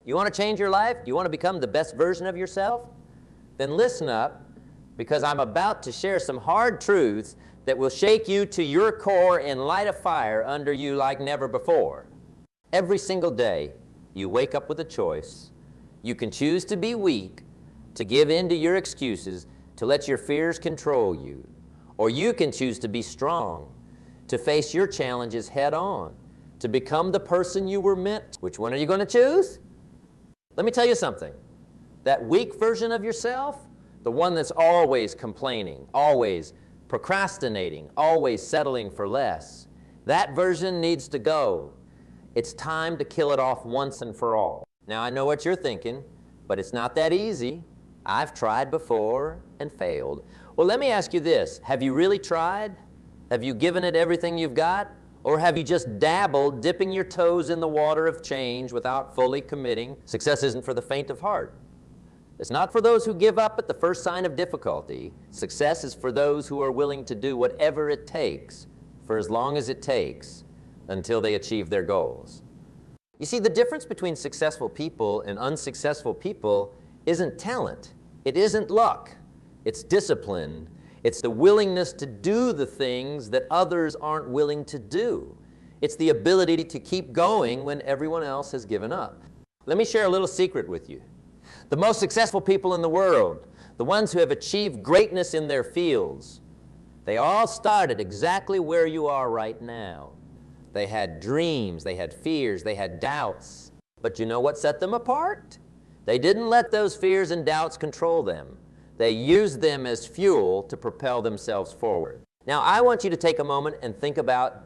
You want to change your life? Do you want to become the best version of yourself? Then listen up, because I'm about to share some hard truths that will shake you to your core and light a fire under you like never before. Every single day, you wake up with a choice. You can choose to be weak, to give in to your excuses, to let your fears control you. Or you can choose to be strong, to face your challenges head on, to become the person you were meant. Which one are you going to choose? Let me tell you something. That weak version of yourself, the one that's always complaining, always procrastinating, always settling for less, that version needs to go. It's time to kill it off once and for all. Now, I know what you're thinking, but it's not that easy. I've tried before and failed. Well, let me ask you this. Have you really tried? Have you given it everything you've got? Or have you just dabbled, dipping your toes in the water of change without fully committing? Success isn't for the faint of heart. It's not for those who give up at the first sign of difficulty. Success is for those who are willing to do whatever it takes, for as long as it takes, until they achieve their goals. You see, the difference between successful people and unsuccessful people isn't talent. It isn't luck. It's discipline. It's the willingness to do the things that others aren't willing to do. It's the ability to keep going when everyone else has given up. Let me share a little secret with you. The most successful people in the world, the ones who have achieved greatness in their fields, they all started exactly where you are right now. They had dreams, they had fears, they had doubts. But you know what set them apart? They didn't let those fears and doubts control them. They used them as fuel to propel themselves forward. Now, I want you to take a moment and think about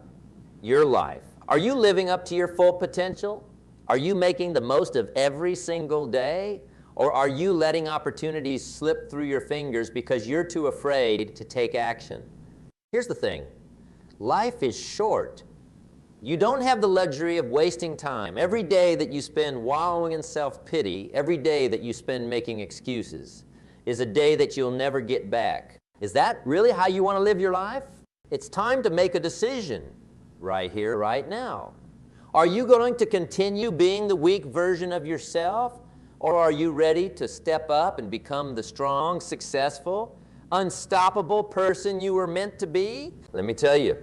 your life. Are you living up to your full potential? Are you making the most of every single day? Or are you letting opportunities slip through your fingers because you're too afraid to take action? Here's the thing. Life is short. You don't have the luxury of wasting time. Every day that you spend wallowing in self-pity, every day that you spend making excuses, is a day that you'll never get back. Is that really how you want to live your life? It's time to make a decision right here, right now. Are you going to continue being the weak version of yourself, or are you ready to step up and become the strong, successful, unstoppable person you were meant to be? Let me tell you,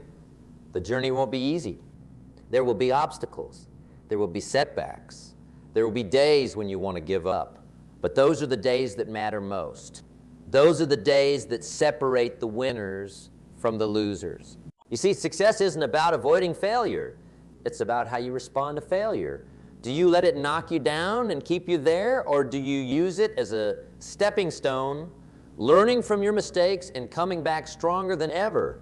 the journey won't be easy. There will be obstacles. There will be setbacks. There will be days when you want to give up. But those are the days that matter most. Those are the days that separate the winners from the losers. You see, success isn't about avoiding failure. It's about how you respond to failure. Do you let it knock you down and keep you there, or do you use it as a stepping stone, learning from your mistakes and coming back stronger than ever?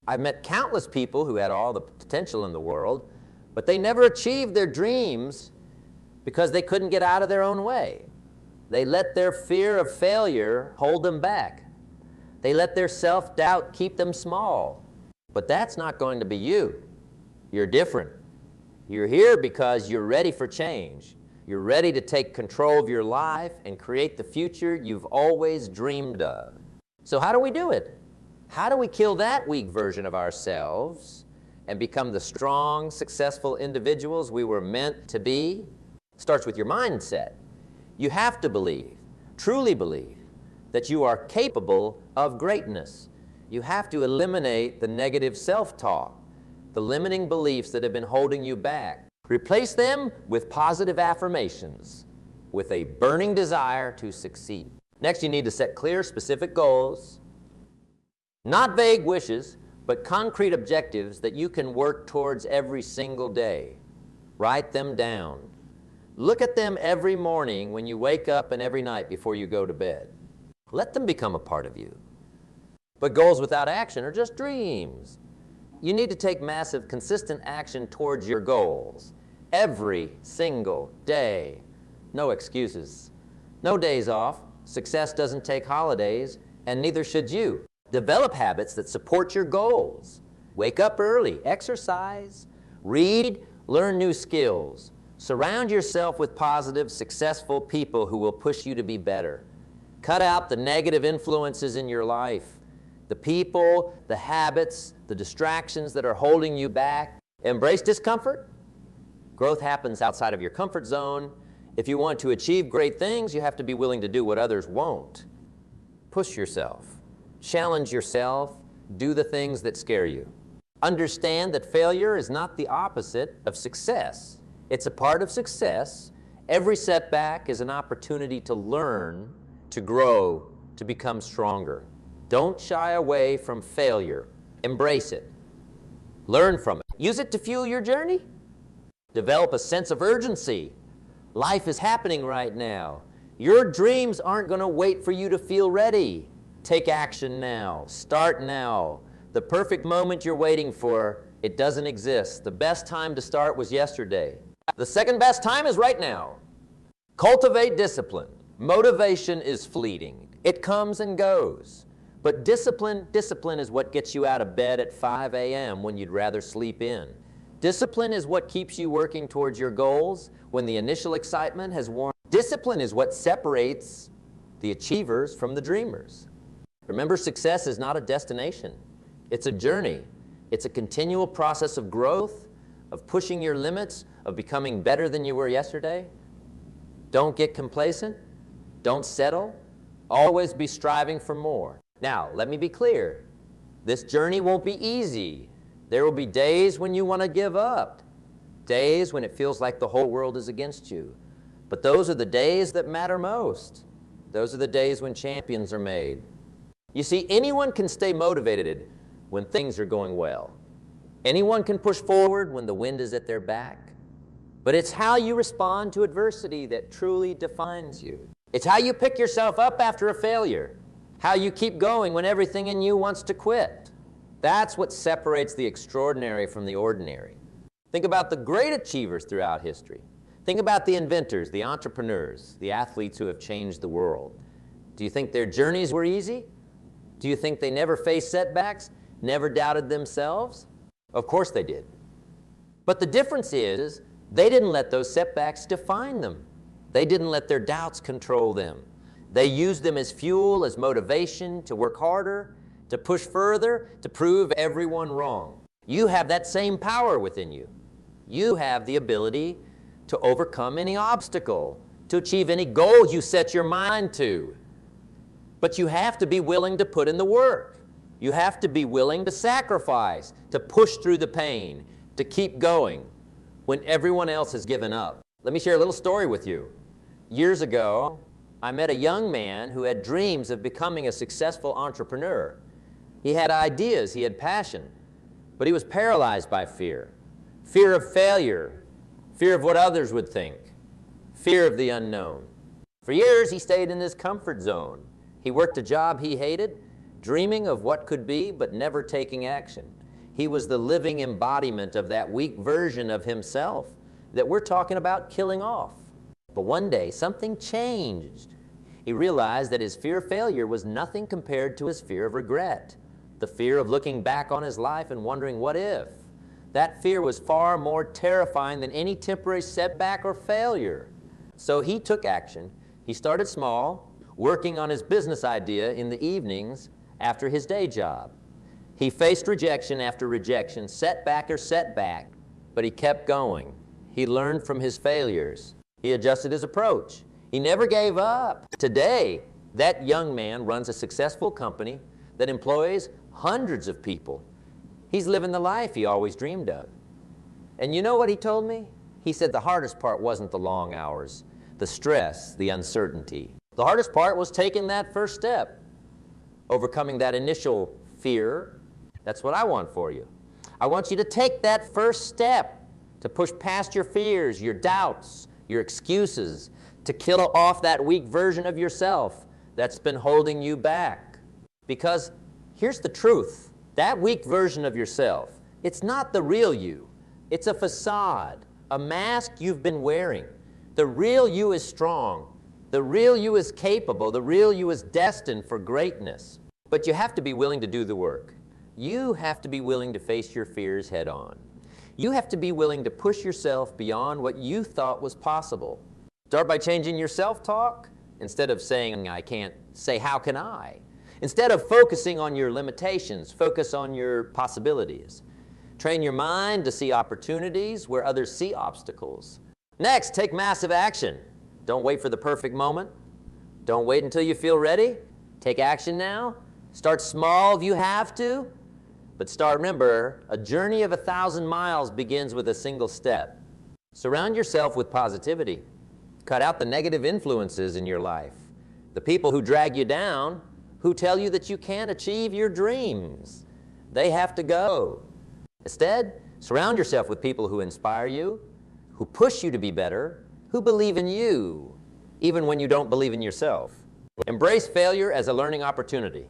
I've met countless people who had all the potential in the world, but they never achieved their dreams because they couldn't get out of their own way. They let their fear of failure hold them back. They let their self-doubt keep them small. But that's not going to be you. You're different. You're here because you're ready for change. You're ready to take control of your life and create the future you've always dreamed of. So how do we do it? How do we kill that weak version of ourselves and become the strong, successful individuals we were meant to be? It starts with your mindset. You have to believe, truly believe, that you are capable of greatness. You have to eliminate the negative self-talk, the limiting beliefs that have been holding you back. Replace them with positive affirmations, with a burning desire to succeed. Next, you need to set clear, specific goals, not vague wishes, but concrete objectives that you can work towards every single day. Write them down. Look at them every morning when you wake up and every night before you go to bed. Let them become a part of you. But goals without action are just dreams. You need to take massive, consistent action towards your goals every single day. No excuses. No days off. Success doesn't take holidays, and neither should you. Develop habits that support your goals. Wake up early, exercise, read, learn new skills. Surround yourself with positive, successful people who will push you to be better. Cut out the negative influences in your life, the people, the habits, the distractions that are holding you back. Embrace discomfort. Growth happens outside of your comfort zone, If you want to achieve great things, you have to be willing to do what others won't. Push yourself. Challenge yourself. Do the things that scare you. Understand that failure is not the opposite of success. It's a part of success. Every setback is an opportunity to learn, to grow, to become stronger. Don't shy away from failure. Embrace it. Learn from it. Use it to fuel your journey. Develop a sense of urgency. Life is happening right now. Your dreams aren't going to wait for you to feel ready. Take action now. Start now. The perfect moment you're waiting for, it doesn't exist. The best time to start was yesterday. The second best time is right now. Cultivate discipline. Motivation is fleeting. It comes and goes. But discipline is what gets you out of bed at 5 a.m. when you'd rather sleep in. Discipline is what keeps you working towards your goals when the initial excitement has worn. Discipline is what separates the achievers from the dreamers. Remember, success is not a destination. It's a journey. It's a continual process of growth, of pushing your limits, of becoming better than you were yesterday. Don't get complacent. Don't settle. Always be striving for more. Now, let me be clear. This journey won't be easy. There will be days when you want to give up, days when it feels like the whole world is against you. But those are the days that matter most. Those are the days when champions are made. You see, anyone can stay motivated when things are going well. Anyone can push forward when the wind is at their back. But it's how you respond to adversity that truly defines you. It's how you pick yourself up after a failure, how you keep going when everything in you wants to quit. That's what separates the extraordinary from the ordinary. Think about the great achievers throughout history. Think about the inventors, the entrepreneurs, the athletes who have changed the world. Do you think their journeys were easy? Do you think they never faced setbacks, never doubted themselves? Of course they did. But the difference is, they didn't let those setbacks define them. They didn't let their doubts control them. They used them as fuel, as motivation to work harder, to push further, to prove everyone wrong. You have that same power within you. You have the ability to overcome any obstacle, to achieve any goal you set your mind to. But you have to be willing to put in the work. You have to be willing to sacrifice, to push through the pain, to keep going when everyone else has given up. Let me share a little story with you. Years ago, I met a young man who had dreams of becoming a successful entrepreneur. He had ideas, he had passion, but he was paralyzed by fear. Fear of failure, fear of what others would think, fear of the unknown. For years, he stayed in his comfort zone. He worked a job he hated, dreaming of what could be, but never taking action. He was the living embodiment of that weak version of himself that we're talking about killing off. But one day, something changed. He realized that his fear of failure was nothing compared to his fear of regret, the fear of looking back on his life and wondering what if. That fear was far more terrifying than any temporary setback or failure. So he took action. He started small, working on his business idea in the evenings after his day job. He faced rejection after rejection, setback or setback, but he kept going. He learned from his failures. He adjusted his approach. He never gave up. Today, that young man runs a successful company that employs hundreds of people. He's living the life he always dreamed of. And you know what he told me? He said the hardest part wasn't the long hours, the stress, the uncertainty. The hardest part was taking that first step, overcoming that initial fear. That's what I want for you. I want you to take that first step to push past your fears, your doubts, your excuses, to kill off that weak version of yourself that's been holding you back. Because here's the truth. That weak version of yourself, it's not the real you. It's a facade, a mask you've been wearing. The real you is strong. The real you is capable. The real you is destined for greatness. But you have to be willing to do the work. You have to be willing to face your fears head on. You have to be willing to push yourself beyond what you thought was possible. Start by changing your self-talk. Instead of saying, I can't, say, how can I? Instead of focusing on your limitations, focus on your possibilities. Train your mind to see opportunities where others see obstacles. Next, take massive action. Don't wait for the perfect moment. Don't wait until you feel ready. Take action now. Start small if you have to. But remember, a journey of 1,000 miles begins with a single step. Surround yourself with positivity. Cut out the negative influences in your life. The people who drag you down, who tell you that you can't achieve your dreams. They have to go. Instead, surround yourself with people who inspire you, who push you to be better, who believe in you, even when you don't believe in yourself. Embrace failure as a learning opportunity.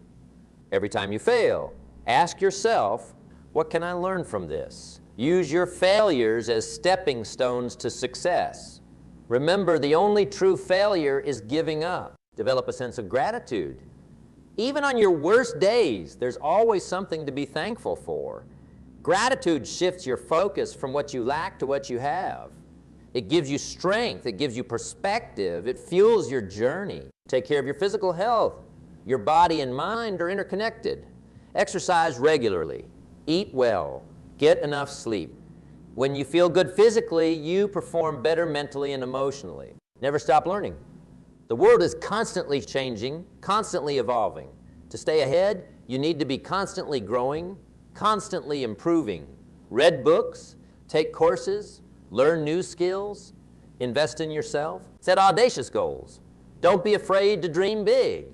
Every time you fail, ask yourself, what can I learn from this? Use your failures as stepping stones to success. Remember, the only true failure is giving up. Develop a sense of gratitude. Even on your worst days, there's always something to be thankful for. Gratitude shifts your focus from what you lack to what you have. It gives you strength, it gives you perspective, it fuels your journey. Take care of your physical health. Your body and mind are interconnected. Exercise regularly. Eat well. Get enough sleep. When you feel good physically, you perform better mentally and emotionally. Never stop learning. The world is constantly changing, constantly evolving. To stay ahead, you need to be constantly growing, constantly improving. Read books, take courses, learn new skills, invest in yourself. Set audacious goals. Don't be afraid to dream big.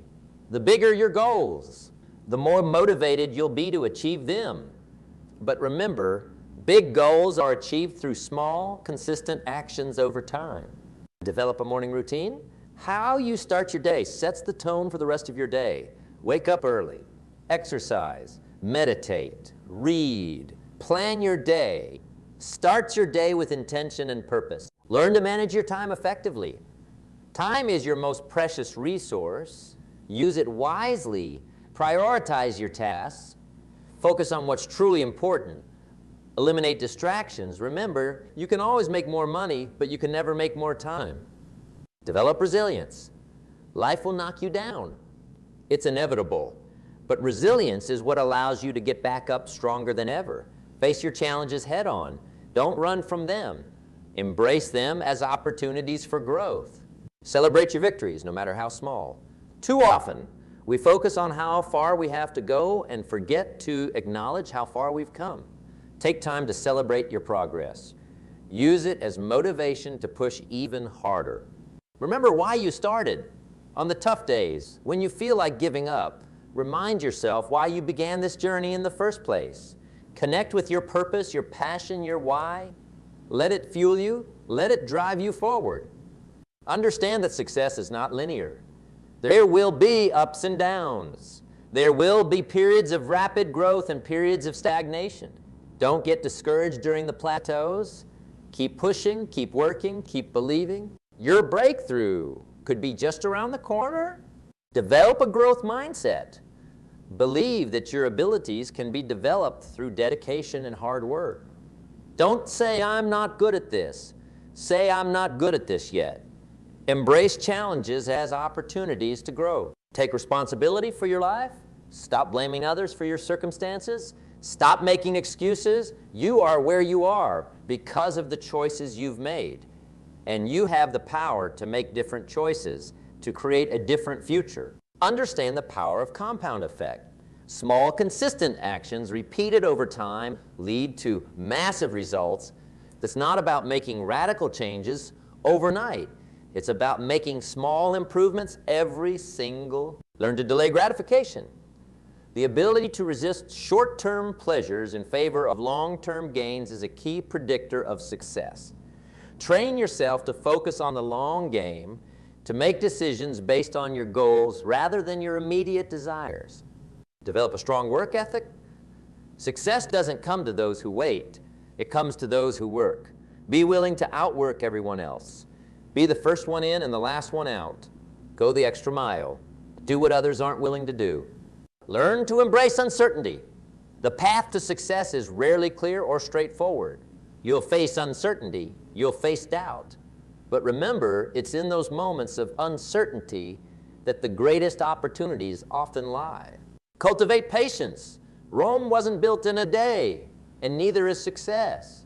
The bigger your goals, the more motivated you'll be to achieve them. But remember, big goals are achieved through small, consistent actions over time. Develop a morning routine. How you start your day sets the tone for the rest of your day. Wake up early, exercise, meditate, read, plan your day. Start your day with intention and purpose. Learn to manage your time effectively. Time is your most precious resource. Use it wisely. Prioritize your tasks. Focus on what's truly important. Eliminate distractions. Remember, you can always make more money, but you can never make more time. Develop resilience. Life will knock you down. It's inevitable. But resilience is what allows you to get back up stronger than ever. Face your challenges head on. Don't run from them. Embrace them as opportunities for growth. Celebrate your victories, no matter how small. Too often, we focus on how far we have to go and forget to acknowledge how far we've come. Take time to celebrate your progress. Use it as motivation to push even harder. Remember why you started. On the tough days, when you feel like giving up, remind yourself why you began this journey in the first place. Connect with your purpose, your passion, your why. Let it fuel you. Let it drive you forward. Understand that success is not linear. There will be ups and downs. There will be periods of rapid growth and periods of stagnation. Don't get discouraged during the plateaus. Keep pushing, keep working, keep believing. Your breakthrough could be just around the corner. Develop a growth mindset. Believe that your abilities can be developed through dedication and hard work. Don't say, I'm not good at this. Say, I'm not good at this yet. Embrace challenges as opportunities to grow. Take responsibility for your life. Stop blaming others for your circumstances. Stop making excuses. You are where you are because of the choices you've made. And you have the power to make different choices, to create a different future. Understand the power of compound effect. Small, consistent actions repeated over time lead to massive results. It's not about making radical changes overnight. It's about making small improvements every single. Learn to delay gratification. The ability to resist short-term pleasures in favor of long-term gains is a key predictor of success. Train yourself to focus on the long game, to make decisions based on your goals rather than your immediate desires. Develop a strong work ethic. Success doesn't come to those who wait. It comes to those who work. Be willing to outwork everyone else. Be the first one in and the last one out. Go the extra mile. Do what others aren't willing to do. Learn to embrace uncertainty. The path to success is rarely clear or straightforward. You'll face uncertainty. You'll face doubt. But remember, it's in those moments of uncertainty that the greatest opportunities often lie. Cultivate patience. Rome wasn't built in a day, and neither is success.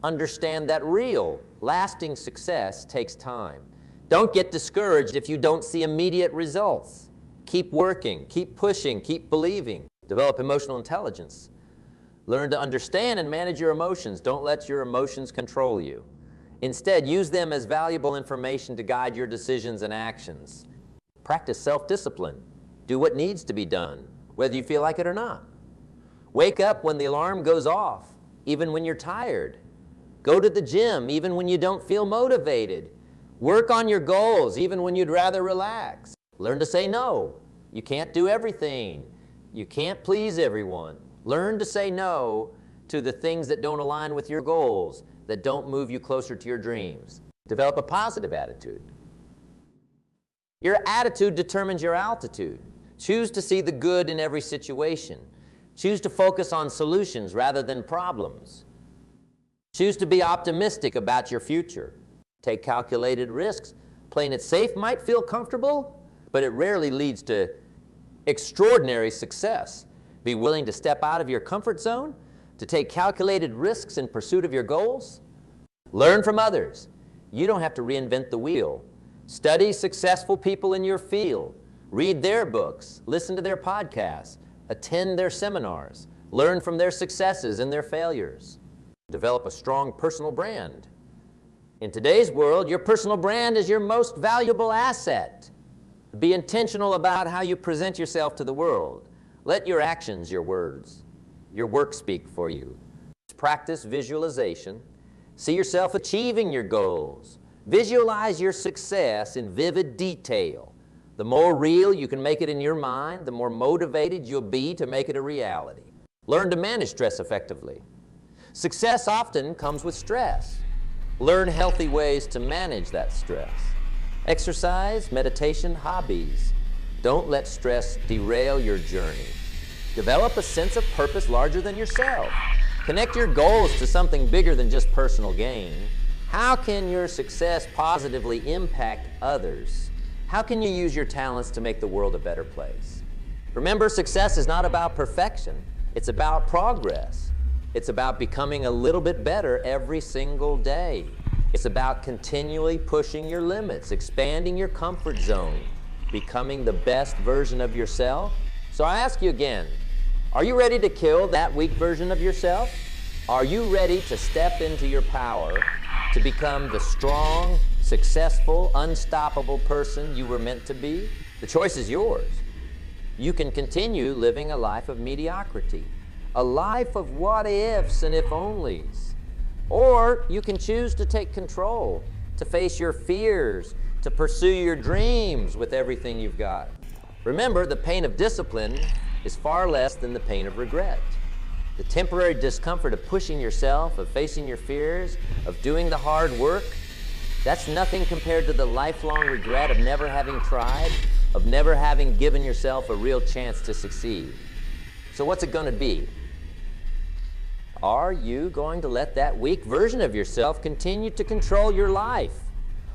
Understand that real, lasting success takes time. Don't get discouraged if you don't see immediate results. Keep working, keep pushing, keep believing. Develop emotional intelligence. Learn to understand and manage your emotions. Don't let your emotions control you. Instead, use them as valuable information to guide your decisions and actions. Practice self-discipline. Do what needs to be done, whether you feel like it or not. Wake up when the alarm goes off, even when you're tired. Go to the gym, even when you don't feel motivated. Work on your goals, even when you'd rather relax. Learn to say no. You can't do everything. You can't please everyone. Learn to say no to the things that don't align with your goals, that don't move you closer to your dreams. Develop a positive attitude. Your attitude determines your altitude. Choose to see the good in every situation. Choose to focus on solutions rather than problems. Choose to be optimistic about your future. Take calculated risks. Playing it safe might feel comfortable, but it rarely leads to extraordinary success. Be willing to step out of your comfort zone, to take calculated risks in pursuit of your goals. Learn from others. You don't have to reinvent the wheel. Study successful people in your field. Read their books, listen to their podcasts, attend their seminars, learn from their successes and their failures. Develop a strong personal brand. In today's world, your personal brand is your most valuable asset. Be intentional about how you present yourself to the world. Let your actions, your words, your work speak for you. Practice visualization. See yourself achieving your goals. Visualize your success in vivid detail. The more real you can make it in your mind, the more motivated you'll be to make it a reality. Learn to manage stress effectively. Success often comes with stress. Learn healthy ways to manage that stress. Exercise, meditation, hobbies. Don't let stress derail your journey. Develop a sense of purpose larger than yourself. Connect your goals to something bigger than just personal gain. How can your success positively impact others? How can you use your talents to make the world a better place? Remember, success is not about perfection. It's about progress. It's about becoming a little bit better every single day. It's about continually pushing your limits, expanding your comfort zone, becoming the best version of yourself. So I ask you again, are you ready to kill that weak version of yourself? Are you ready to step into your power to become the strong, successful, unstoppable person you were meant to be? The choice is yours. You can continue living a life of mediocrity, a life of what-ifs and if-onlys. Or you can choose to take control, to face your fears, to pursue your dreams with everything you've got. Remember, the pain of discipline is far less than the pain of regret. The temporary discomfort of pushing yourself, of facing your fears, of doing the hard work, that's nothing compared to the lifelong regret of never having tried, of never having given yourself a real chance to succeed. So what's it going to be? Are you going to let that weak version of yourself continue to control your life?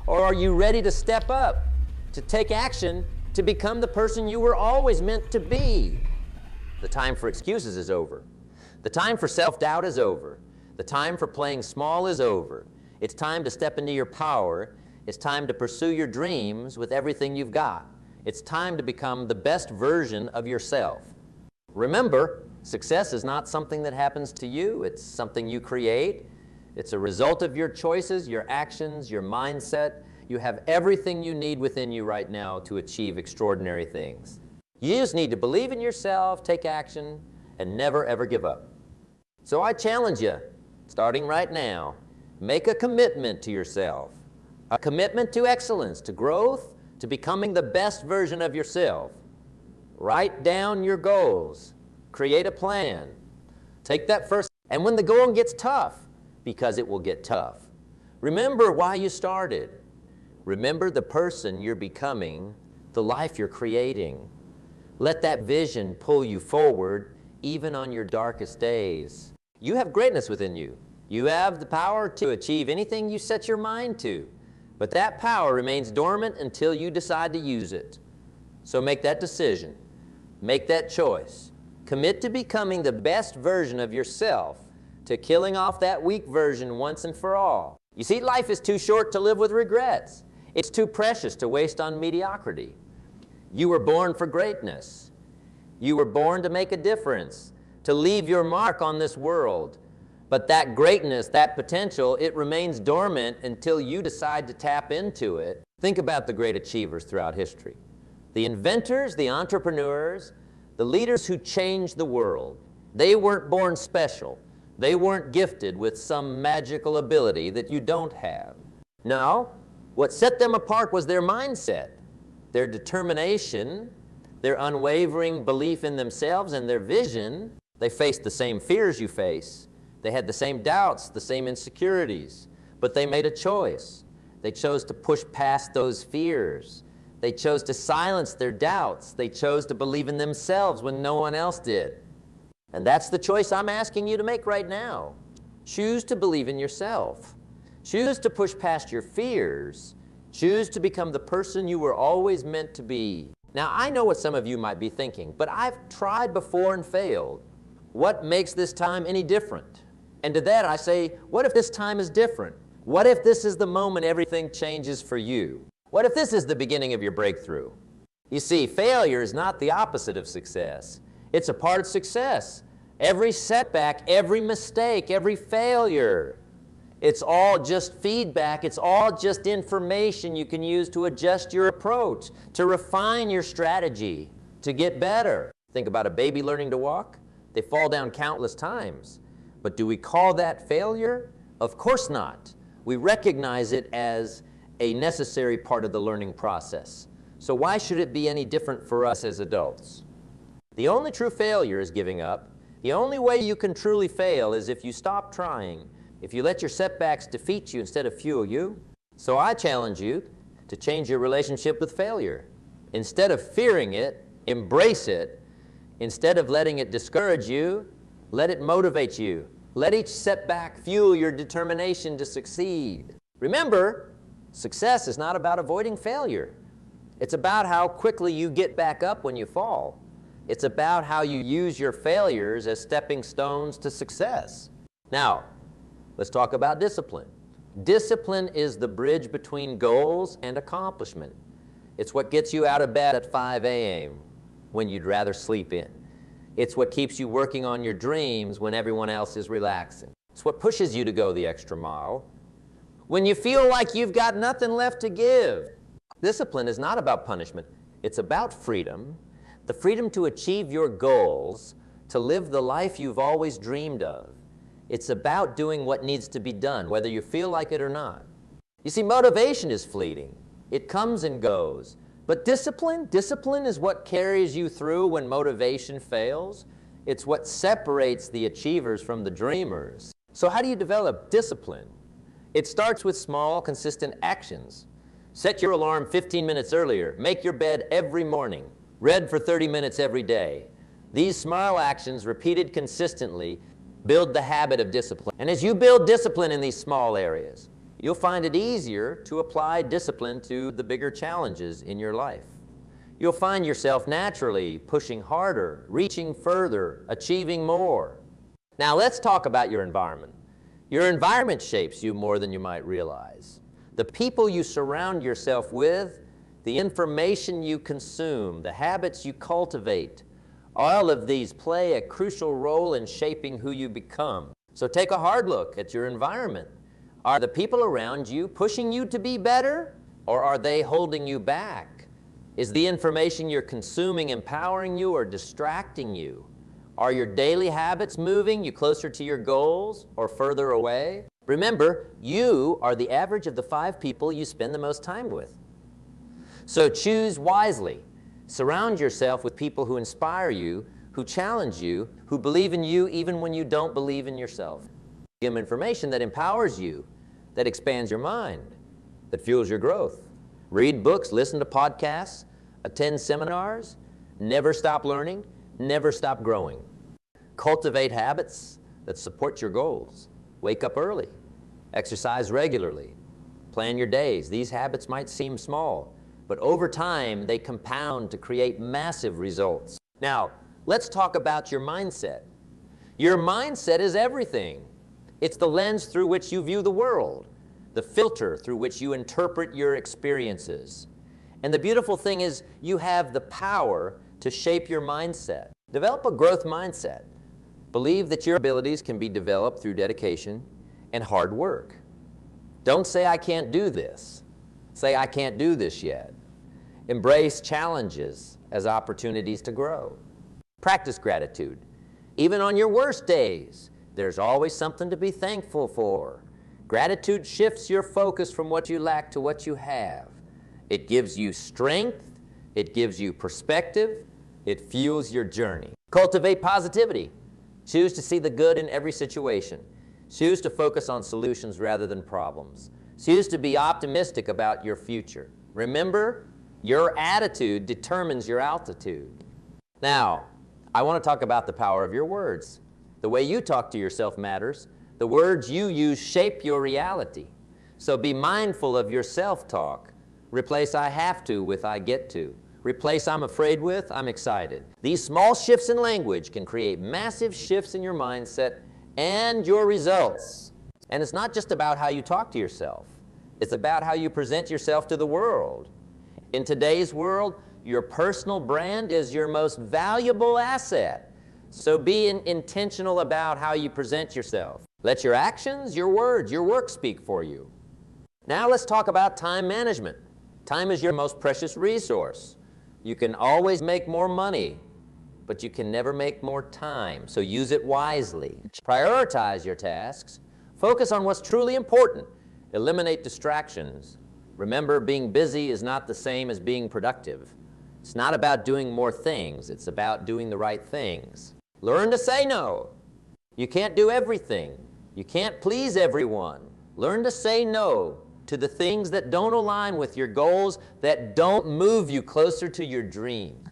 Or are you ready to step up, to take action, to become the person you were always meant to be? The time for excuses is over. The time for self-doubt is over. The time for playing small is over. It's time to step into your power. It's time to pursue your dreams with everything you've got. It's time to become the best version of yourself. Remember, success is not something that happens to you. It's something you create. It's a result of your choices, your actions, your mindset. You have everything you need within you right now to achieve extraordinary things. You just need to believe in yourself, take action, and never ever give up. So I challenge you, starting right now, make a commitment to yourself, a commitment to excellence, to growth, to becoming the best version of yourself. Write down your goals, create a plan, take that first, and when the going gets tough, because it will get tough, remember why you started. Remember the person you're becoming, the life you're creating. Let that vision pull you forward, even on your darkest days. You have greatness within you. You have the power to achieve anything you set your mind to, but that power remains dormant until you decide to use it. So make that decision. Make that choice. Commit to becoming the best version of yourself, to killing off that weak version once and for all. You see, life is too short to live with regrets. It's too precious to waste on mediocrity. You were born for greatness. You were born to make a difference, to leave your mark on this world. But that greatness, that potential, it remains dormant until you decide to tap into it. Think about the great achievers throughout history. The inventors, the entrepreneurs, the leaders who changed the world. They weren't born special. They weren't gifted with some magical ability that you don't have. No, what set them apart was their mindset, their determination, their unwavering belief in themselves and their vision. They faced the same fears you face. They had the same doubts, the same insecurities, but they made a choice. They chose to push past those fears. They chose to silence their doubts. They chose to believe in themselves when no one else did. And that's the choice I'm asking you to make right now. Choose to believe in yourself. Choose to push past your fears. Choose to become the person you were always meant to be. Now, I know what some of you might be thinking, but I've tried before and failed. What makes this time any different? And to that I say, what if this time is different? What if this is the moment everything changes for you? What if this is the beginning of your breakthrough? You see, failure is not the opposite of success. It's a part of success. Every setback, every mistake, every failure, it's all just feedback. It's all just information you can use to adjust your approach, to refine your strategy, to get better. Think about a baby learning to walk. They fall down countless times. But do we call that failure? Of course not. We recognize it as a necessary part of the learning process. So why should it be any different for us as adults? The only true failure is giving up. The only way you can truly fail is if you stop trying, if you let your setbacks defeat you instead of fuel you. So I challenge you to change your relationship with failure. Instead of fearing it, embrace it. Instead of letting it discourage you, let it motivate you. Let each setback fuel your determination to succeed. Remember, success is not about avoiding failure. It's about how quickly you get back up when you fall. It's about how you use your failures as stepping stones to success. Now, let's talk about discipline. Discipline is the bridge between goals and accomplishment. It's what gets you out of bed at 5 a.m. when you'd rather sleep in. It's what keeps you working on your dreams when everyone else is relaxing. It's what pushes you to go the extra mile when you feel like you've got nothing left to give. Discipline is not about punishment. It's about freedom. The freedom to achieve your goals, to live the life you've always dreamed of. It's about doing what needs to be done, whether you feel like it or not. You see, motivation is fleeting. It comes and goes. But discipline is what carries you through when motivation fails. It's what separates the achievers from the dreamers. So how do you develop discipline? It starts with small, consistent actions. Set your alarm 15 minutes earlier. Make your bed every morning. Read for 30 minutes every day. These small actions, repeated consistently, build the habit of discipline. And as you build discipline in these small areas, you'll find it easier to apply discipline to the bigger challenges in your life. You'll find yourself naturally pushing harder, reaching further, achieving more. Now let's talk about your environment. Your environment shapes you more than you might realize. The people you surround yourself with, the information you consume, the habits you cultivate, all of these play a crucial role in shaping who you become. So take a hard look at your environment. Are the people around you pushing you to be better, or are they holding you back? Is the information you're consuming empowering you or distracting you? Are your daily habits moving you closer to your goals or further away? Remember, you are the average of the 5 people you spend the most time with. So choose wisely. Surround yourself with people who inspire you, who challenge you, who believe in you even when you don't believe in yourself. Give them information that empowers you, that expands your mind, that fuels your growth. Read books, listen to podcasts, attend seminars, never stop learning, never stop growing. Cultivate habits that support your goals. Wake up early, exercise regularly, plan your days. These habits might seem small, but over time they compound to create massive results. Now, let's talk about your mindset. Your mindset is everything. It's the lens through which you view the world. the filter through which you interpret your experiences. And the beautiful thing is you have the power to shape your mindset. Develop a growth mindset. Believe that your abilities can be developed through dedication and hard work. Don't say, I can't do this. Say, I can't do this yet. Embrace challenges as opportunities to grow. Practice gratitude. Even on your worst days, there's always something to be thankful for. Gratitude shifts your focus from what you lack to what you have. It gives you strength, it gives you perspective, it fuels your journey. Cultivate positivity. Choose to see the good in every situation. Choose to focus on solutions rather than problems. Choose to be optimistic about your future. Remember, your attitude determines your altitude. Now, I want to talk about the power of your words. The way you talk to yourself matters. The words you use shape your reality. So be mindful of your self-talk. Replace I have to with I get to. Replace I'm afraid with I'm excited. These small shifts in language can create massive shifts in your mindset and your results. And it's not just about how you talk to yourself. It's about how you present yourself to the world. In today's world, your personal brand is your most valuable asset. So be intentional about how you present yourself. Let your actions, your words, your work speak for you. Now let's talk about time management. Time is your most precious resource. You can always make more money, but you can never make more time, so use it wisely. Prioritize your tasks. Focus on what's truly important. Eliminate distractions. Remember, being busy is not the same as being productive. It's not about doing more things. It's about doing the right things. Learn to say no. You can't do everything. You can't please everyone. Learn to say no to the things that don't align with your goals, that don't move you closer to your dream.